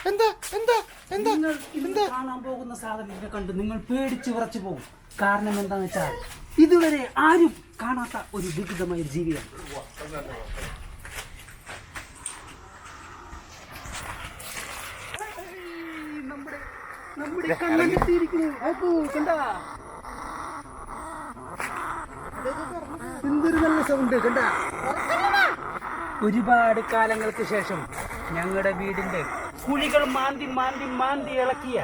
എന്താ എന്താ എന്താ നിങ്ങൾ ഇന്ന് കാണാൻ പോകുന്ന സാധനത്തെ കണ്ട് നിങ്ങൾ പേടിച്ച് വിറച്ചു പോകും. കാരണം എന്താന്ന് വെച്ചാൽ ഇതുവരെ ആരും കാണാത്ത ഒരു വികൃതമായ ഒരു ജീവിയാണ്. നമ്മുടെ കണ്ണെത്തിയിരിക്കുന്നു. കണ്ടാ എന്തൊരു നല്ല സൗണ്ട് കണ്ടാ. ഒരുപാട് കാലങ്ങൾക്ക് ശേഷം ഞങ്ങളുടെ വീടിന്റെ കുഴികൾ മാന്തി മാന്തി മാന്തി ഇളക്കിയ